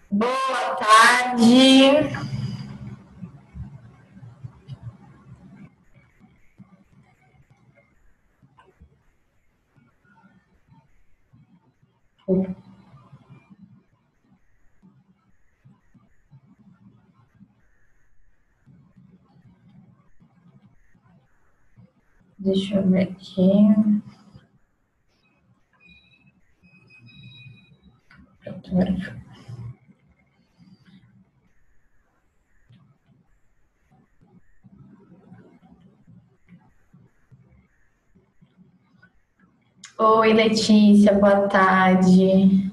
Boa tarde. Deixa eu ver aqui. Oi, Letícia, boa tarde.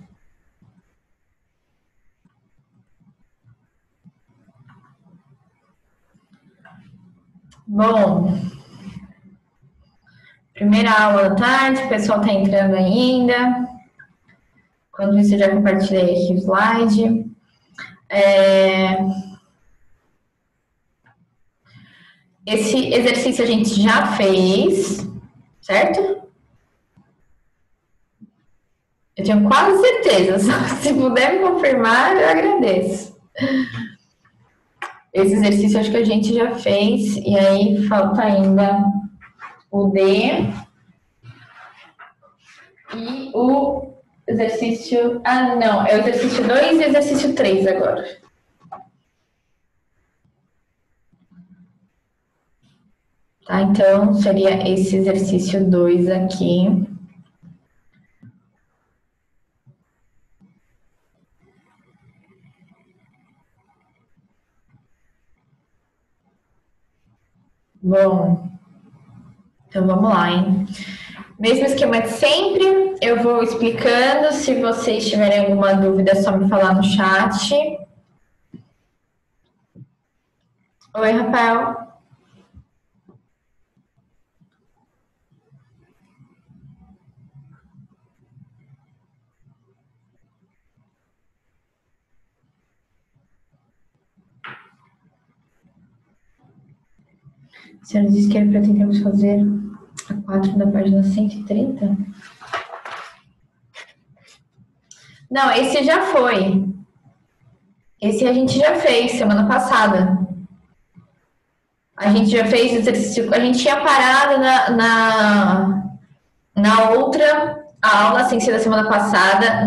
Bom, primeira aula da tarde, o pessoal está entrando ainda. Quando isso, eu já compartilhei aqui o slide. Esse exercício a gente já fez, certo? Eu tenho quase certeza. Se puder me confirmar, eu agradeço. Esse exercício acho que a gente já fez, e aí falta ainda o D e o exercício... Ah, não, é o exercício 2 e o exercício 3 agora. Tá, então seria esse exercício 2 aqui. Bom, então vamos lá, hein? Mesmo esquema de sempre, eu vou explicando. Se vocês tiverem alguma dúvida, é só me falar no chat. Oi, Rafael. A senhora disse que pretendemos fazer a 4 da página 130? Não, esse já foi. Esse a gente já fez semana passada. A gente já fez exercício. A gente tinha parado na outra aula, sem ser da semana passada,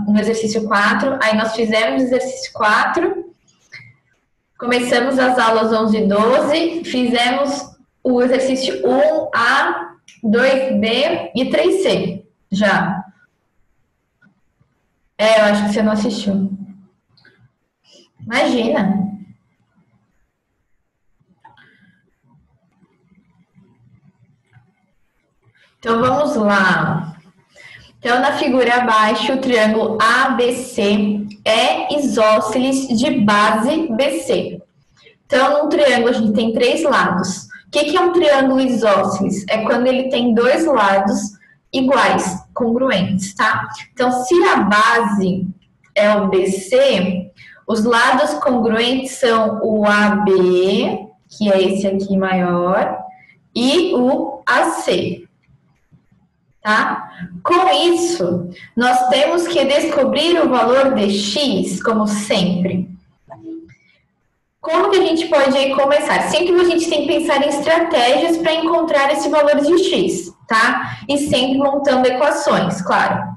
no exercício 4. Aí nós fizemos o exercício 4. Começamos as aulas 11 e 12. Fizemos o exercício 1A, 2B e 3C. Já. Eu acho que você não assistiu. Imagina. Então vamos lá. Então, na figura abaixo, o triângulo ABC é isósceles de base BC. Então, no triângulo a gente tem 3 lados. O que é um triângulo isósceles? É quando ele tem 2 lados iguais, congruentes, tá? Então, se a base é o BC, os lados congruentes são o AB, que é esse aqui maior, e o AC. Tá? Com isso, nós temos que descobrir o valor de x, como sempre. Como que a gente pode aí começar? Sempre a gente tem que pensar em estratégias para encontrar esse valor de x, tá? E sempre montando equações, claro.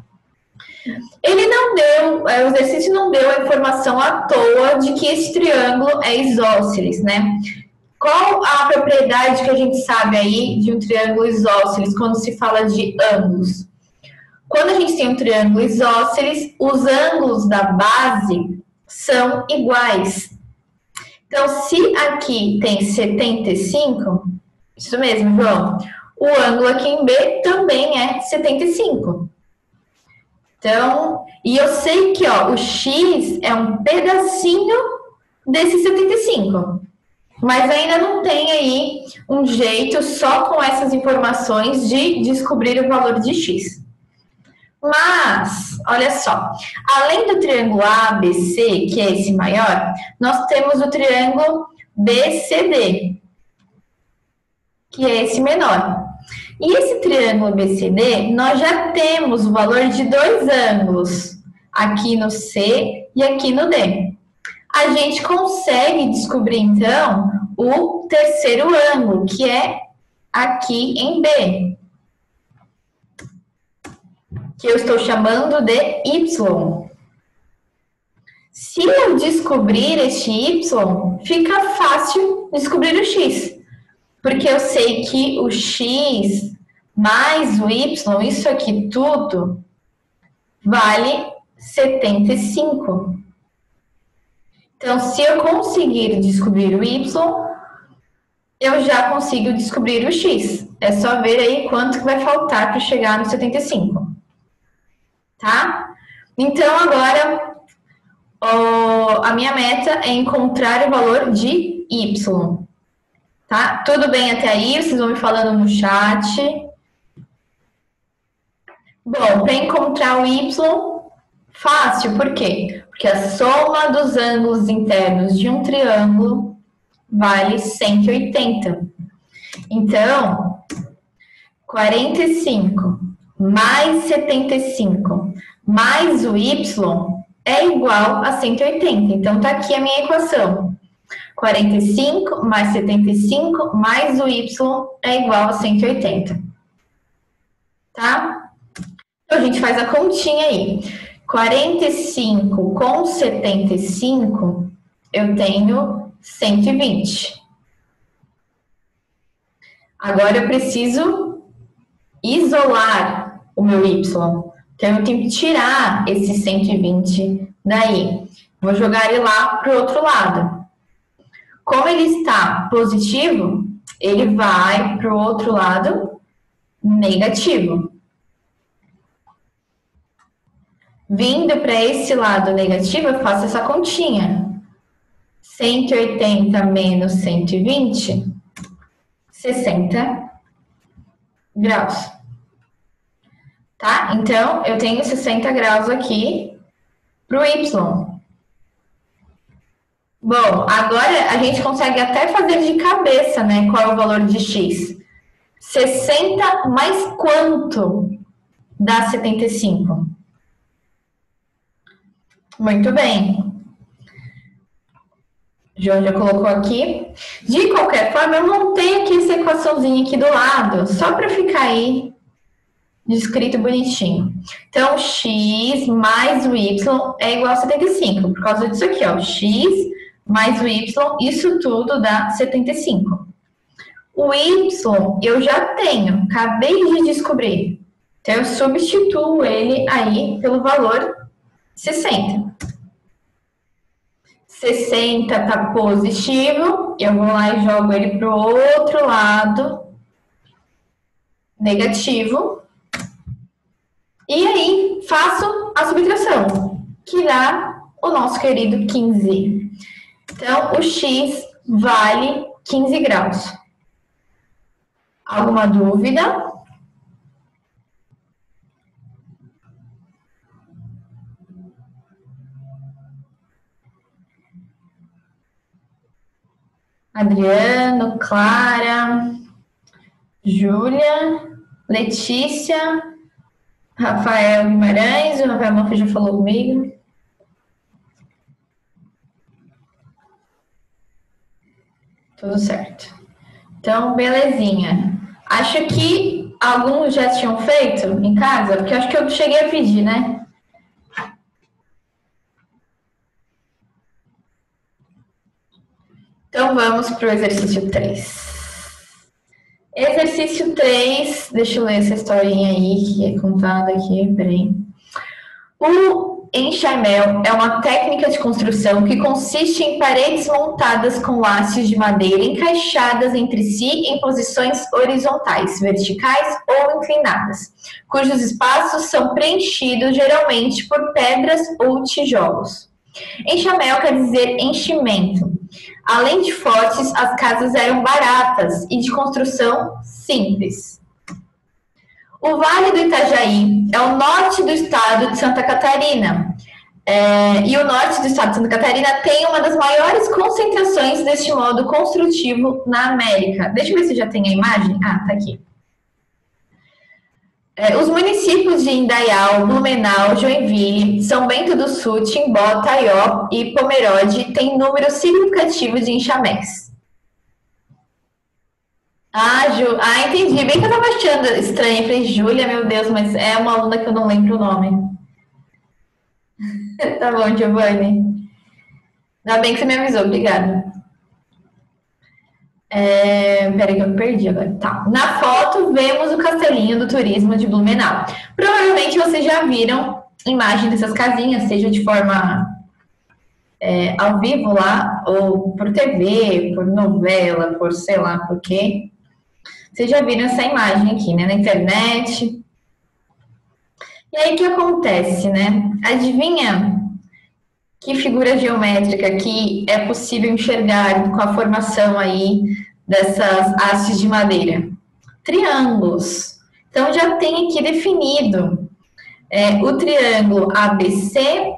Ele não deu, o exercício não deu a informação à toa de que esse triângulo é isósceles, né? Qual a propriedade que a gente sabe aí de um triângulo isósceles quando se fala de ângulos? Quando a gente tem um triângulo isósceles, os ângulos da base são iguais. Então, se aqui tem 75, isso mesmo, João, o ângulo aqui em B também é 75. Então, e eu sei que ó, o x é um pedacinho desse 75. Mas ainda não tem aí um jeito só com essas informações de descobrir o valor de x. Mas, olha só, além do triângulo ABC, que é esse maior, nós temos o triângulo BCD, que é esse menor. E esse triângulo BCD, nós já temos o valor de 2 ângulos. aqui no C e aqui no D. A gente consegue descobrir, então, o terceiro ângulo, que é aqui em B, que eu estou chamando de Y. Se eu descobrir este Y, fica fácil descobrir o X, porque eu sei que o X mais o Y, isso aqui tudo, vale 75. Então, se eu conseguir descobrir o Y, eu já consigo descobrir o X. É só ver aí quanto que vai faltar para chegar no 75. Tá? Então, agora, a minha meta é encontrar o valor de Y. Tá? Tudo bem até aí? Vocês vão me falando no chat. Bom, para encontrar o Y, fácil, por quê? Porque a soma dos ângulos internos de um triângulo vale 180. Então, 45 mais 75 mais o Y é igual a 180. Então, tá aqui a minha equação. 45 mais 75 mais o Y é igual a 180. Tá? Então, a gente faz a continha aí. 45 com 75, eu tenho 120. Agora eu preciso isolar o meu Y. Então, eu tenho que tirar esse 120 daí. Vou jogar ele lá para o outro lado. Como ele está positivo, ele vai para o outro lado negativo. Vindo para esse lado negativo, eu faço essa continha. 180 menos 120, 60 graus. Tá? Então, eu tenho 60 graus aqui para o Y. Bom, agora a gente consegue até fazer de cabeça, né? Qual é o valor de X? 60 mais quanto dá 75? Muito bem. O João já colocou aqui. De qualquer forma, eu montei aqui essa equaçãozinha aqui do lado, só para ficar aí descrito bonitinho. Então, x mais o y é igual a 75, por causa disso aqui, ó. X mais o y, isso tudo dá 75. O y eu já tenho, acabei de descobrir. Então, eu substituo ele aí pelo valor 60. 60 tá positivo, eu vou lá e jogo ele pro outro lado, negativo. E aí, faço a subtração, que dá o nosso querido 15. Então, o x vale 15 graus. Alguma dúvida? Adriano, Clara, Júlia, Letícia, Rafael Guimarães, o Rafael Manfred já falou comigo. Tudo certo. Então, belezinha. Acho que alguns já tinham feito em casa, porque acho que eu cheguei a pedir, né? Então, vamos para o exercício 3. Exercício 3, deixa eu ler essa historinha aí que é contada aqui, peraí. O enxaimel é uma técnica de construção que consiste em paredes montadas com laços de madeira encaixadas entre si em posições horizontais, verticais ou inclinadas, cujos espaços são preenchidos geralmente por pedras ou tijolos. Enxamel quer dizer enchimento. Além de fortes, as casas eram baratas e de construção simples. O Vale do Itajaí é o norte do estado de Santa Catarina. E o norte do estado de Santa Catarina tem uma das maiores concentrações deste modo construtivo na América. Deixa eu ver se já tem a imagem. Ah, tá aqui. Os municípios de Indaial, Blumenau, Joinville, São Bento do Sul, Timbó, Taió e Pomerode têm número significativo de enxamex. Entendi. Bem que eu tava achando estranho. Eu falei, Júlia, meu Deus, mas é uma aluna que eu não lembro o nome. Tá bom, Giovanni. Ainda bem que você me avisou, obrigada. Peraí que eu me perdi agora. Tá. Na foto, vemos o castelinho do turismo de Blumenau. Provavelmente vocês já viram imagem dessas casinhas, seja de forma ao vivo lá, ou por TV, por novela, por sei lá por quê. Vocês já viram essa imagem aqui, né, na internet. E aí o que acontece, né? Adivinha que figura geométrica que é possível enxergar com a formação aí dessas hastes de madeira? Triângulos. Então, já tem aqui definido o triângulo ABC,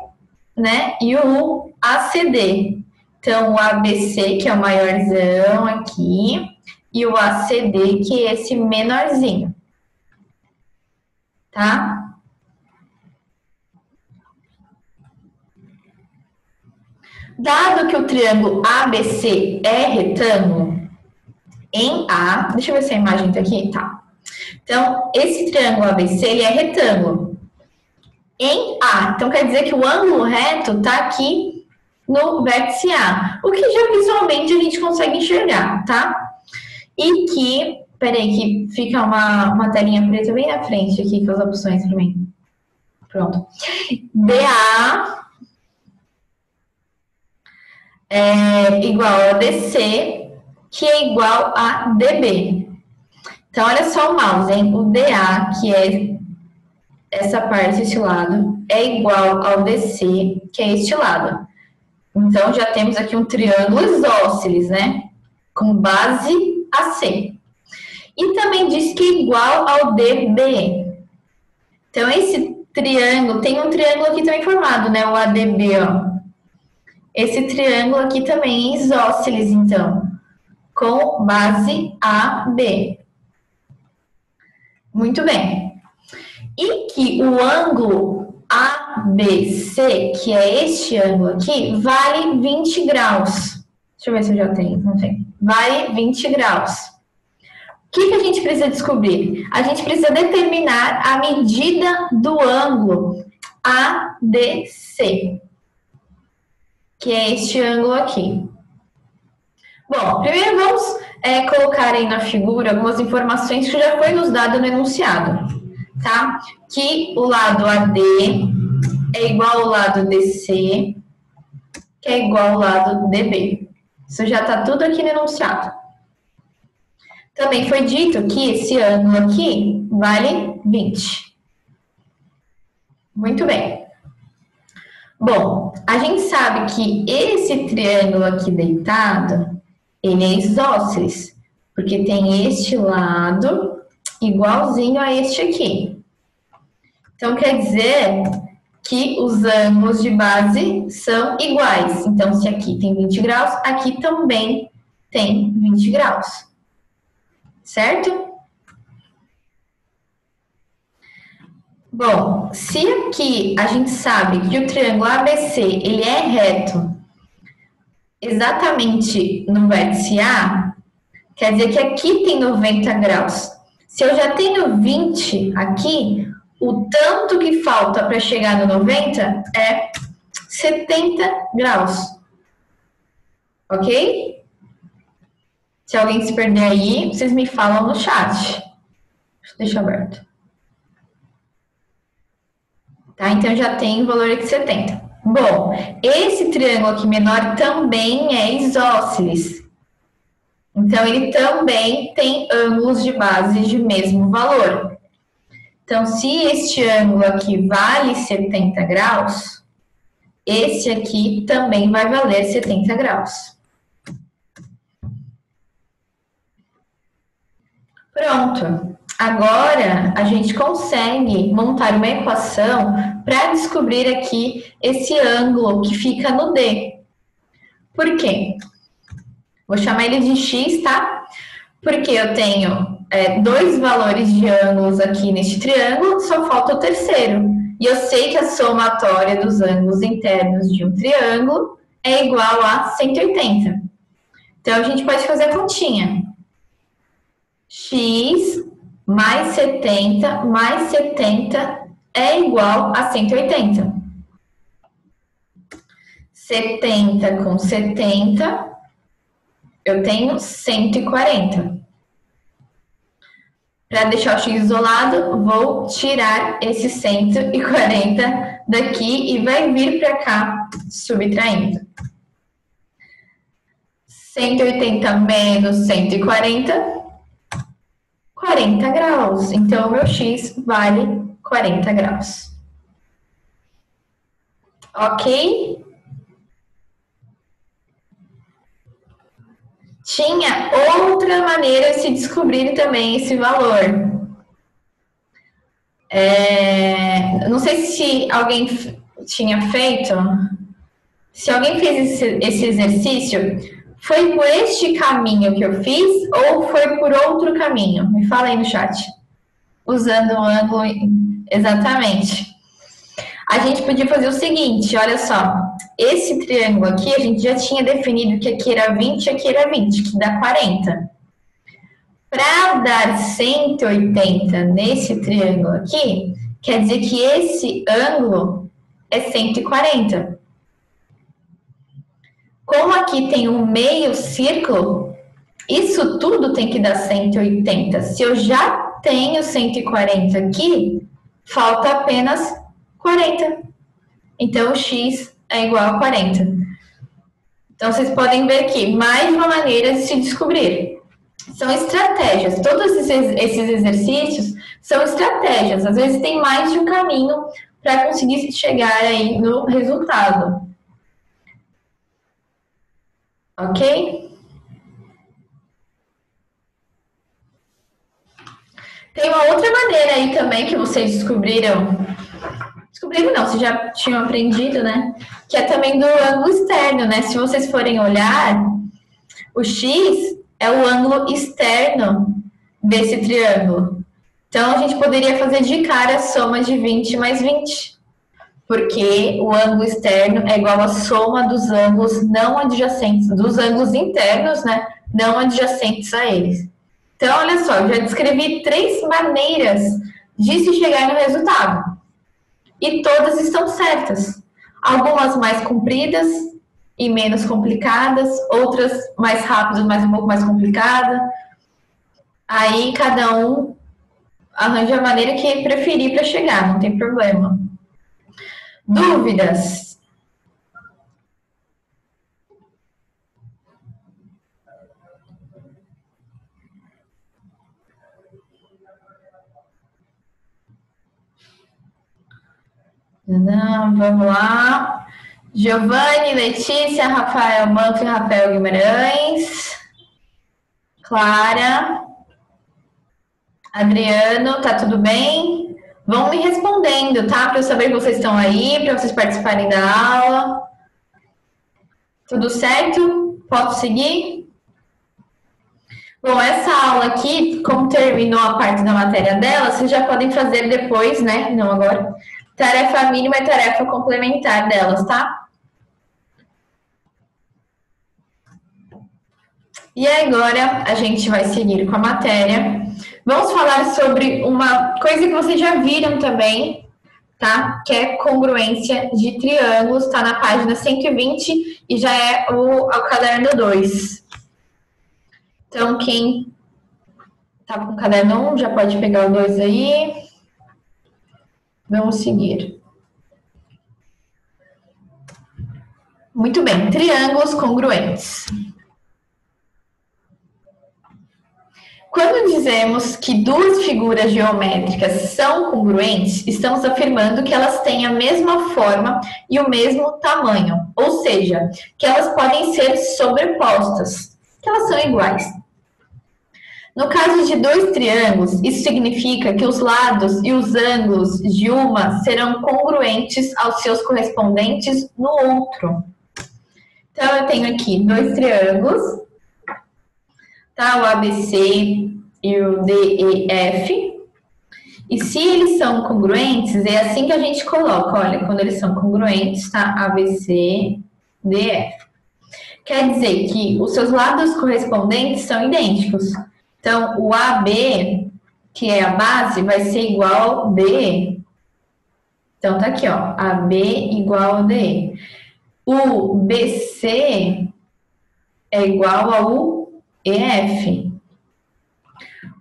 né, e o ACD. Então, o ABC, que é o maiorzão aqui, e o ACD, que é esse menorzinho. Tá? Dado que o triângulo ABC é retângulo, em A, deixa eu ver se a imagem tá aqui, tá. Então, esse triângulo ABC, ele é retângulo. Em A, então quer dizer que o ângulo reto tá aqui no vértice A, o que já visualmente a gente consegue enxergar, tá? E que, peraí, que fica uma telinha preta bem na frente aqui com as opções para mim. Pronto. DA é igual a DC, que é igual a DB. Então, olha só o mouse, hein? O DA, que é essa parte, este lado, é igual ao DC, que é este lado. Então, já temos aqui um triângulo isósceles, né? Com base AC. E também diz que é igual ao DBE. Então, esse triângulo, tem um triângulo aqui também formado, né? O ADB, ó. Esse triângulo aqui também é isósceles, então, com base AB. Muito bem. E que o ângulo ABC, que é este ângulo aqui, vale 20 graus. Deixa eu ver se eu já tenho, não tem. Vale 20 graus. O que a gente precisa descobrir? A gente precisa determinar a medida do ângulo ADC, que é este ângulo aqui. Bom, primeiro vamos colocar aí na figura algumas informações que já foi nos dado no enunciado, tá? Que o lado AD é igual ao lado DC, que é igual ao lado DB. Isso já está tudo aqui no enunciado. Também foi dito que esse ângulo aqui vale 20. Muito bem. Bom, a gente sabe que esse triângulo aqui deitado, ele é isósceles, porque tem este lado igualzinho a este aqui. Então, quer dizer que os ângulos de base são iguais. Então, se aqui tem 20 graus, aqui também tem 20 graus. Certo? Bom, se aqui a gente sabe que o triângulo ABC ele é reto exatamente no vértice A, quer dizer que aqui tem 90 graus. Se eu já tenho 20 aqui, o tanto que falta para chegar no 90 é 70 graus. Ok? Se alguém se perder aí, vocês me falam no chat. Deixa aberto. Tá? Então, já tem o valor aqui 70. Bom, esse triângulo aqui menor também é isósceles. Então, ele também tem ângulos de base de mesmo valor. Então, se este ângulo aqui vale 70 graus, esse aqui também vai valer 70 graus. Pronto. Agora, a gente consegue montar uma equação para descobrir aqui esse ângulo que fica no D. Por quê? Vou chamar ele de x, tá? Porque eu tenho dois valores de ângulos aqui neste triângulo, só falta o terceiro. E eu sei que a somatória dos ângulos internos de um triângulo é igual a 180. Então, a gente pode fazer a continha. X mais 70 é igual a 180. 70 com 70, eu tenho 140. Para deixar o x isolado, vou tirar esse 140 daqui e vai vir para cá, subtraindo. 180 menos 140, 40 graus. Então, o meu x vale 40 graus. Ok? Tinha outra maneira de se descobrir também esse valor. Não sei se alguém tinha feito. Se alguém fez esse exercício, foi por este caminho que eu fiz ou foi por outro caminho? Me fala aí no chat. Usando o ângulo... Exatamente. A gente podia fazer o seguinte, olha só. Esse triângulo aqui, a gente já tinha definido que aqui era 20 e aqui era 20, que dá 40. Para dar 180 nesse triângulo aqui, quer dizer que esse ângulo é 140. Como aqui tem um meio círculo, isso tudo tem que dar 180. Se eu já tenho 140 aqui, falta apenas 40. Então, o x é igual a 40. Então, vocês podem ver aqui, mais uma maneira de se descobrir. São estratégias. Todos esses exercícios são estratégias. Às vezes, tem mais de um caminho para conseguir chegar aí no resultado. Ok? Tem uma outra maneira aí também que vocês descobriram. Descobriram não, vocês já tinham aprendido, né? Que é também do ângulo externo, né? Se vocês forem olhar, o x é o ângulo externo desse triângulo. Então, a gente poderia fazer de cara a soma de 20 mais 20. Porque o ângulo externo é igual à soma dos ângulos não adjacentes, dos ângulos internos, né? Não adjacentes a eles. Então, olha só, eu já descrevi 3 maneiras de se chegar no resultado. E todas estão certas. Algumas mais compridas e menos complicadas, outras mais rápidas, mas um pouco mais complicadas. Aí, cada um arranja a maneira que preferir para chegar, não tem problema. Dúvidas? Vamos lá. Giovanni, Letícia, Rafael Manfre, Rafael Guimarães. Clara. Adriano, tá tudo bem? Vão me respondendo, tá? Para eu saber que vocês estão aí, para vocês participarem da aula. Tudo certo? Posso seguir? Bom, essa aula aqui, como terminou a parte da matéria dela, vocês já podem fazer depois, né? Não agora. Tarefa mínima e tarefa complementar delas, tá? E agora a gente vai seguir com a matéria. Vamos falar sobre uma coisa que vocês já viram também, tá? Que é congruência de triângulos, tá na página 120 e já é o caderno 2. Então, quem tá com o caderno 1 já pode pegar o 2 aí. Vamos seguir. Muito bem, triângulos congruentes. Quando dizemos que duas figuras geométricas são congruentes, estamos afirmando que elas têm a mesma forma e o mesmo tamanho, ou seja, que elas podem ser sobrepostas, que elas são iguais. No caso de dois triângulos, isso significa que os lados e os ângulos de uma serão congruentes aos seus correspondentes no outro. Então, eu tenho aqui dois triângulos. tá? O ABC e o DEF. E se eles são congruentes, é assim que a gente coloca, olha, quando eles são congruentes, tá? ABC, DF. Quer dizer que os seus lados correspondentes são idênticos. Então, o AB, que é a base, vai ser igual ao DE. Então, tá aqui, ó, AB igual ao DE. O BC é igual ao EF.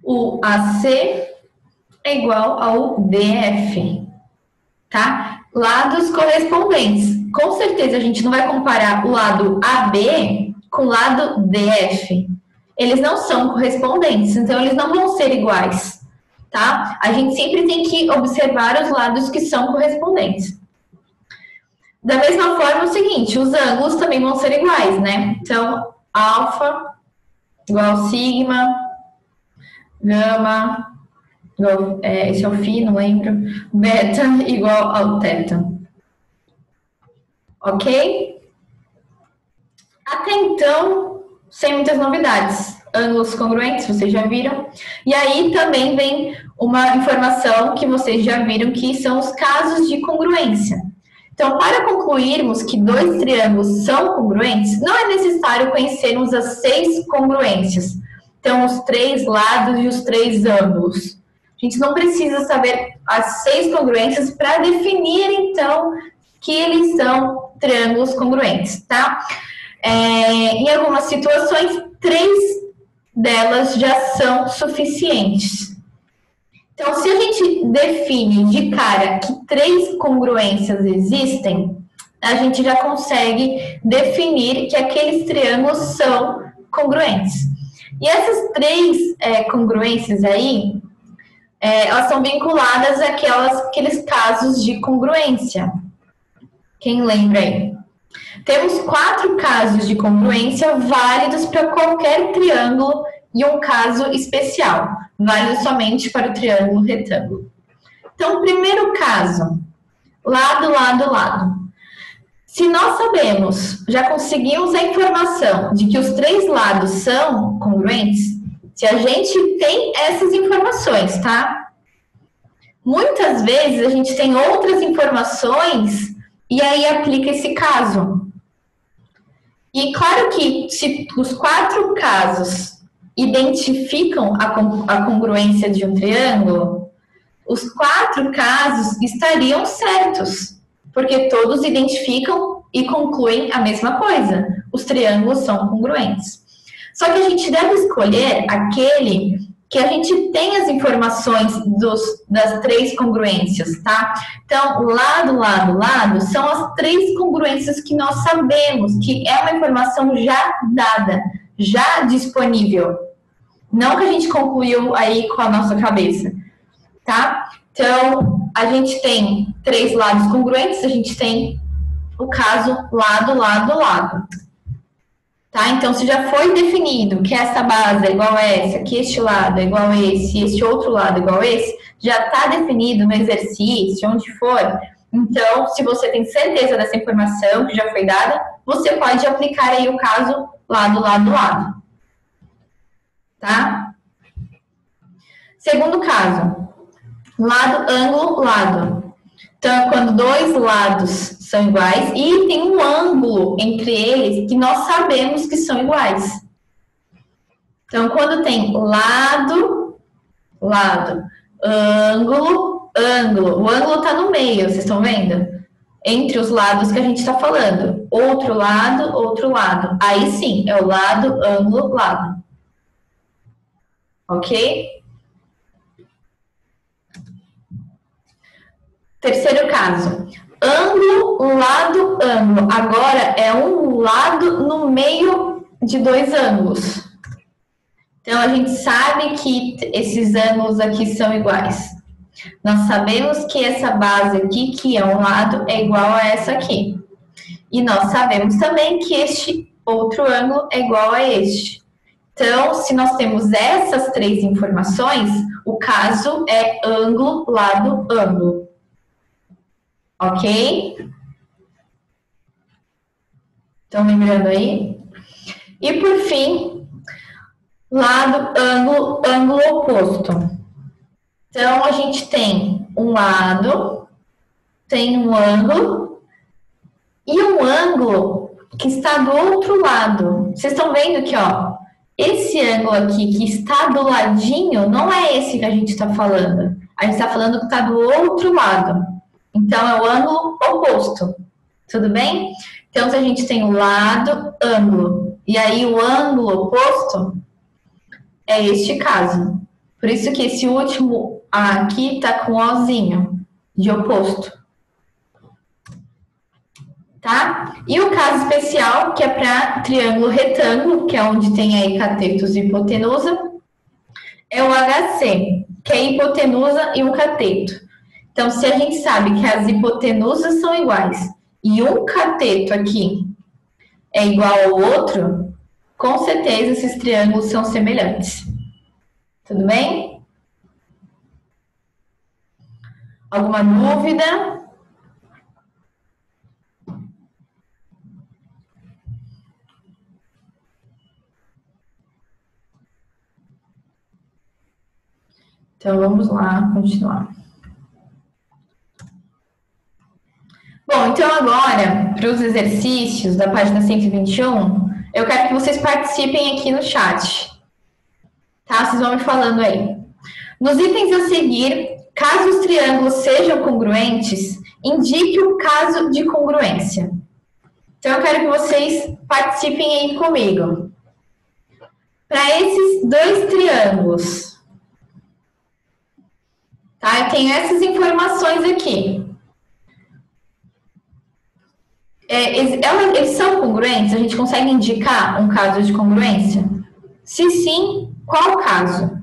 O AC é igual ao DF, tá? Lados correspondentes. Com certeza a gente não vai comparar o lado AB com o lado DF. Eles não são correspondentes, então eles não vão ser iguais, tá? A gente sempre tem que observar os lados que são correspondentes. Da mesma forma, é o seguinte, os ângulos também vão ser iguais, né? Então, alfa igual a sigma, gama, esse é o φ, não lembro, beta igual ao θ. Ok? Até então, sem muitas novidades. Ângulos congruentes, vocês já viram. E aí também vem uma informação que vocês já viram, que são os casos de congruência. Então, para concluirmos que dois triângulos são congruentes, não é necessário conhecermos as 6 congruências. Então, os 3 lados e os 3 ângulos. A gente não precisa saber as 6 congruências para definir, então, que eles são triângulos congruentes, tá? Em algumas situações, 3 delas já são suficientes. Então, se a gente define de cara que 3 congruências existem, a gente já consegue definir que aqueles triângulos são congruentes. E essas 3 congruências aí, elas são vinculadas àqueles casos de congruência. Quem lembra aí? Temos 4 casos de congruência válidos para qualquer triângulo e um caso especial, válido somente para o triângulo retângulo. Então, primeiro caso, lado, lado, lado. Se nós sabemos, já conseguimos a informação de que os 3 lados são congruentes, se a gente tem essas informações, tá? Muitas vezes a gente tem outras informações e aí aplica esse caso. E claro que se os 4 casos identificam a congruência de um triângulo, os 4 casos estariam certos, porque todos identificam e concluem a mesma coisa. Os triângulos são congruentes. Só que a gente deve escolher aquele que a gente tem as informações das 3 congruências, tá? Então, lado, lado, lado, são as 3 congruências que nós sabemos, que é uma informação já dada, já disponível. Não que a gente concluiu aí com a nossa cabeça, tá? Então, a gente tem 3 lados congruentes, a gente tem o caso lado, lado, lado. Tá? Então, se já foi definido que essa base é igual a essa, que este lado é igual a esse, este outro lado é igual a esse, já está definido no exercício, onde for. Então, se você tem certeza dessa informação que já foi dada, você pode aplicar aí o caso lado, lado, lado. Tá? Segundo caso, lado, ângulo, lado. Então, quando 2 lados são iguais e tem um ângulo entre eles que nós sabemos que são iguais. Então, quando tem lado, lado, ângulo, ângulo. O ângulo está no meio, vocês estão vendo? Entre os lados que a gente está falando. Outro lado, outro lado. Aí sim, é o lado, ângulo, lado. Ok? Terceiro caso, ângulo, lado, ângulo. Agora é um lado no meio de 2 ângulos. Então, a gente sabe que esses ângulos aqui são iguais. Nós sabemos que essa base aqui, que é um lado, é igual a essa aqui. E nós sabemos também que este outro ângulo é igual a este. Então, se nós temos essas 3 informações, o caso é ângulo, lado, ângulo. Ok? Estão lembrando aí? E por fim, Lado, ângulo, ângulo oposto. Então, a gente tem um lado, tem um ângulo e um ângulo que está do outro lado. Vocês estão vendo que, ó, esse ângulo aqui que está do ladinho não é esse que a gente está falando. A gente está falando que está do outro lado. Então, é o ângulo oposto. Tudo bem? Então, se a gente tem o lado, ângulo, e aí o ângulo oposto é este caso. Por isso que esse último aqui tá com Ozinho, de oposto. Tá? E o caso especial, que é para triângulo retângulo, que é onde tem aí catetos e hipotenusa, é o HC, que é hipotenusa e um cateto. Então, se a gente sabe que as hipotenusas são iguais e um cateto aqui é igual ao outro, com certeza esses triângulos são semelhantes. Tudo bem? Alguma dúvida? Então, vamos lá, continuar. Bom, então agora, para os exercícios da página 121, eu quero que vocês participem aqui no chat. Tá? Vocês vão me falando aí. Nos itens a seguir, caso os triângulos sejam congruentes, indique o caso de congruência. Então, eu quero que vocês participem aí comigo. Para esses dois triângulos, tá? Eu tenho essas informações aqui. Eles são congruentes? A gente consegue indicar um caso de congruência? Se sim, qual caso?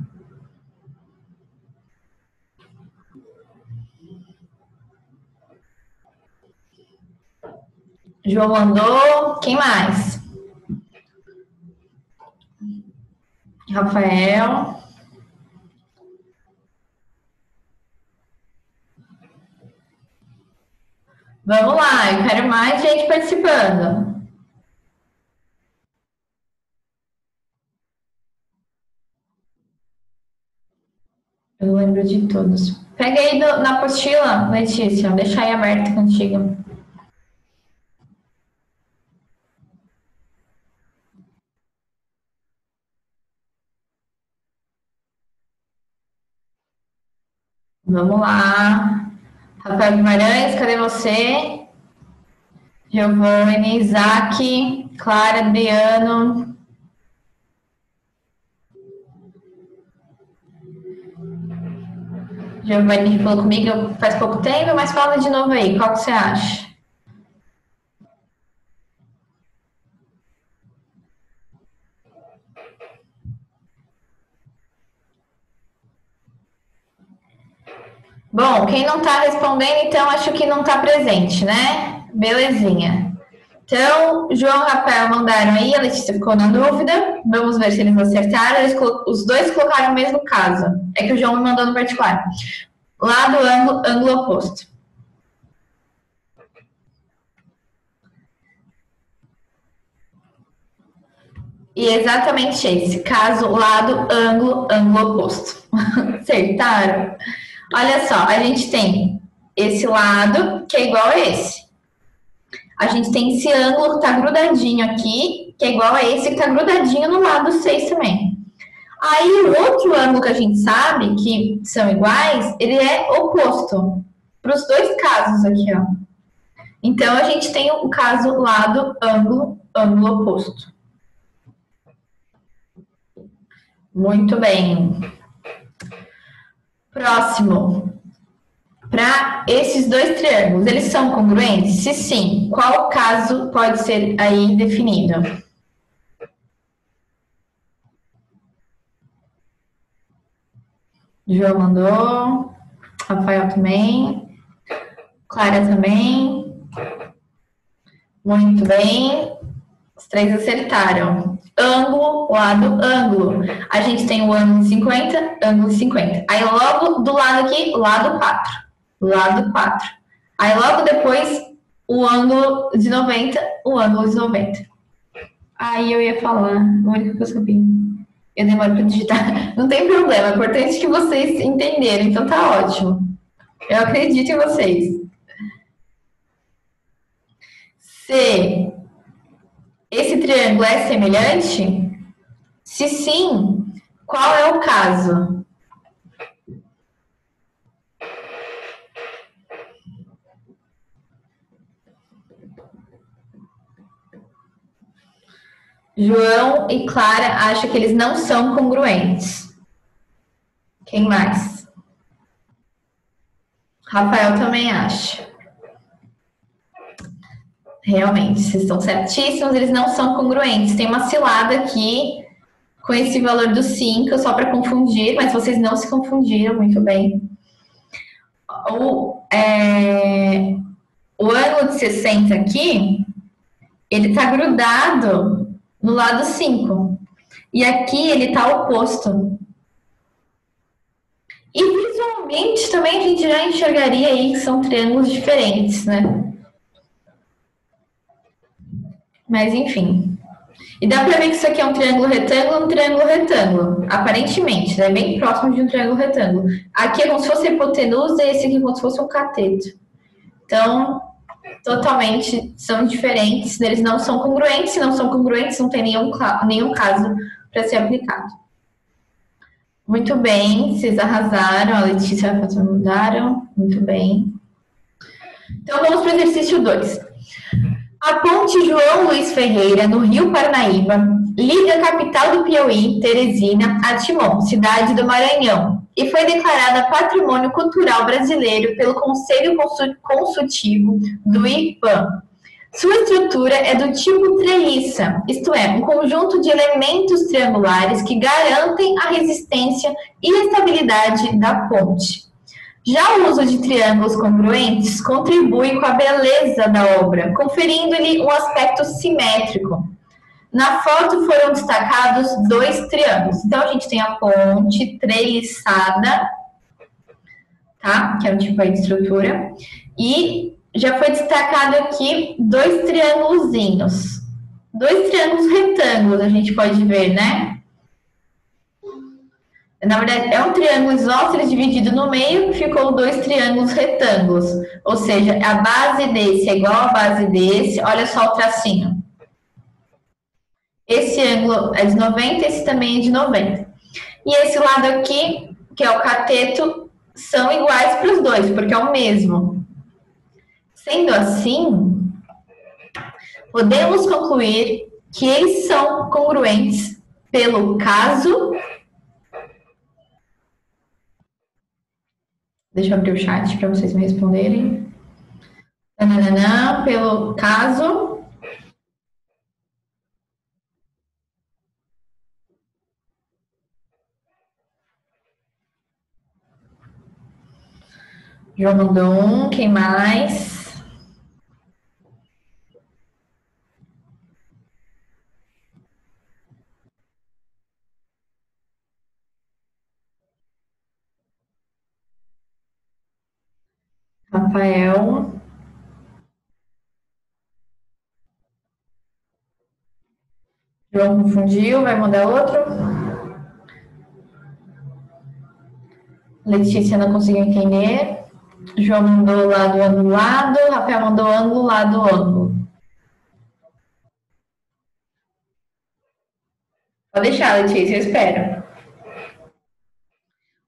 João mandou. Quem mais? Rafael. Vamos lá, eu quero mais gente participando. Eu lembro de todos. Pega aí na apostila, Letícia, deixa aí aberto contigo. Vamos lá. Rafael Guimarães, cadê você? Giovanni, Isaac, Clara, Adriano. Giovanni falou comigo faz pouco tempo, mas fala de novo aí. Qual que você acha? Bom, quem não está respondendo, então acho que não está presente, né? Belezinha. Então, João e Rafael mandaram aí, a Letícia ficou na dúvida. Vamos ver se eles acertaram. Os dois colocaram o mesmo caso. É que o João me mandou no particular. Lado, ângulo oposto. E exatamente esse. Caso, lado, ângulo oposto. Acertaram? Olha só, a gente tem esse lado, que é igual a esse. A gente tem esse ângulo que está grudadinho aqui, que é igual a esse que está grudadinho no lado 6 também. Aí, o outro ângulo que a gente sabe que são iguais, ele é oposto para os dois casos aqui, ó. Então, a gente tem o caso lado, ângulo oposto. Muito bem. Próximo. Para esses dois triângulos, eles são congruentes? Se sim, qual caso pode ser aí definido? João mandou. Rafael também. Clara também. Muito bem. Os três acertaram. Ângulo, lado, ângulo. A gente tem o ângulo de 50, ângulo de 50. Aí logo do lado aqui, lado 4. Lado 4. Aí logo depois, o ângulo de 90, o ângulo de 90. Aí eu ia falar, a única que eu sabia. Eu demoro para digitar. Não tem problema, é importante que vocês entenderam, então tá ótimo. Eu acredito em vocês. Se esse triângulo é semelhante? Se sim, qual é o caso? João e Clara acham que eles não são congruentes. Quem mais? Rafael também acha. Realmente, vocês estão certíssimos, eles não são congruentes. Tem uma cilada aqui com esse valor do 5, só para confundir, mas vocês não se confundiram muito bem. O ângulo de 60 aqui, ele está grudado no lado 5. E aqui ele está oposto. E visualmente também a gente já enxergaria aí que são triângulos diferentes, né? Mas enfim. E dá pra ver que isso aqui é um triângulo retângulo, aparentemente, né? Bem próximo de um triângulo retângulo. Aqui é como se fosse a hipotenusa e esse aqui é como se fosse um cateto. Então, totalmente são diferentes, eles não são congruentes, se não são congruentes não tem nenhum caso para ser aplicado. Muito bem, vocês arrasaram, a Letícia e a Fátima mudaram, muito bem. Então vamos para o exercício 2. A ponte João Luiz Ferreira, no Rio Parnaíba, liga a capital do Piauí, Teresina, a Timon, cidade do Maranhão, e foi declarada Patrimônio Cultural Brasileiro pelo Conselho Consultivo do IPAM. Sua estrutura é do tipo treliça, isto é, um conjunto de elementos triangulares que garantem a resistência e estabilidade da ponte. Já o uso de triângulos congruentes contribui com a beleza da obra, conferindo-lhe um aspecto simétrico. Na foto foram destacados 2 triângulos. Então, a gente tem a ponte treliçada, tá? Que é um tipo aí de estrutura. E já foi destacado aqui 2 triângulozinhos. 2 triângulos retângulos, a gente pode ver, né? Na verdade, é um triângulo isósceles dividido no meio, ficou 2 triângulos retângulos. Ou seja, a base desse é igual à base desse. Olha só o tracinho. Esse ângulo é de 90, esse também é de 90. E esse lado aqui, que é o cateto, são iguais para os dois, porque é o mesmo. Sendo assim, podemos concluir que eles são congruentes pelo caso... Deixa eu abrir o chat para vocês me responderem. Pelo caso... João mandou um, quem mais? Rafael. João confundiu, vai mandar outro. Letícia não conseguiu entender. João mandou lado, ângulo, lado. Rafael mandou ângulo, lado, ângulo. Pode deixar, Letícia, eu espero.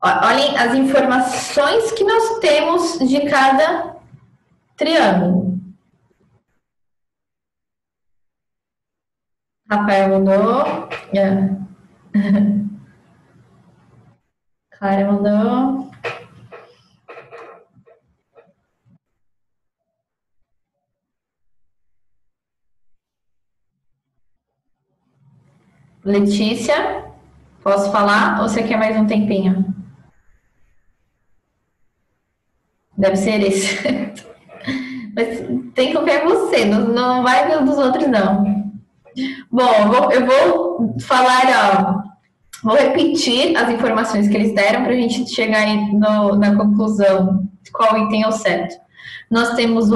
Olhem as informações que nós temos de cada triângulo. Rafael mandou. Clara mandou. Letícia, posso falar ou você quer mais um tempinho? Deve ser esse. Mas tem que confiar em você, não vai ver dos outros, não. Bom, eu vou falar, ó, vou repetir as informações que eles deram para a gente chegar na conclusão de qual item é o certo. Nós temos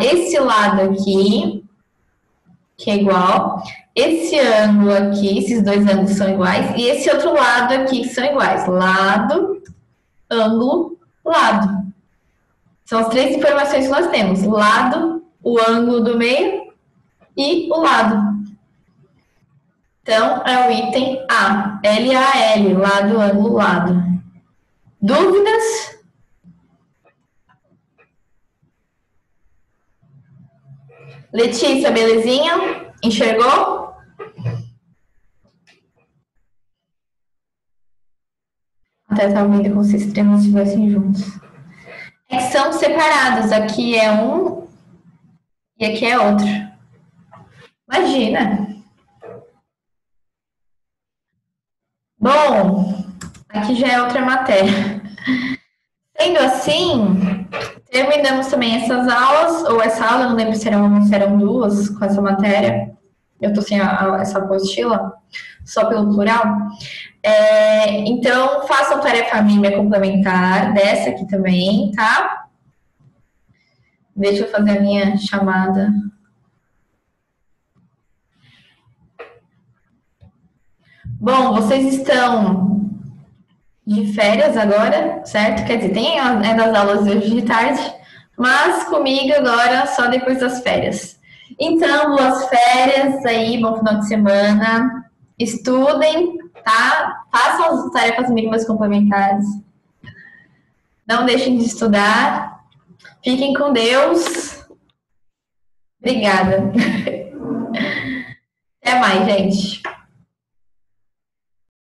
esse lado aqui, que é igual. esse ângulo aqui, esses dois ângulos são iguais, e esse outro lado aqui são iguais. Lado, ângulo, lado. São as três informações que nós temos. Lado, o ângulo do meio e o lado. Então, é o item A. L-A-L, lado, ângulo, lado. Dúvidas? Letícia, belezinha? Enxergou? Até estava vendo como se os extremos estivessem juntos. É que são separados. Aqui é um e aqui é outro. Imagina. Bom, aqui já é outra matéria. Sendo assim, terminamos também essas aulas, ou essa aula, não lembro se eram uma ou se eram duas com essa matéria. Eu tô sem essa apostila, só pelo plural. Então, façam tarefa mínima complementar, dessa aqui também, tá? Deixa eu fazer a minha chamada. Bom, vocês estão de férias agora, certo? Quer dizer, tem das aulas de hoje de tarde, mas comigo agora só depois das férias. Então, boas férias aí, bom final de semana. Estudem, tá? Façam as tarefas mínimas complementares. Não deixem de estudar. Fiquem com Deus. Obrigada. Até mais, gente.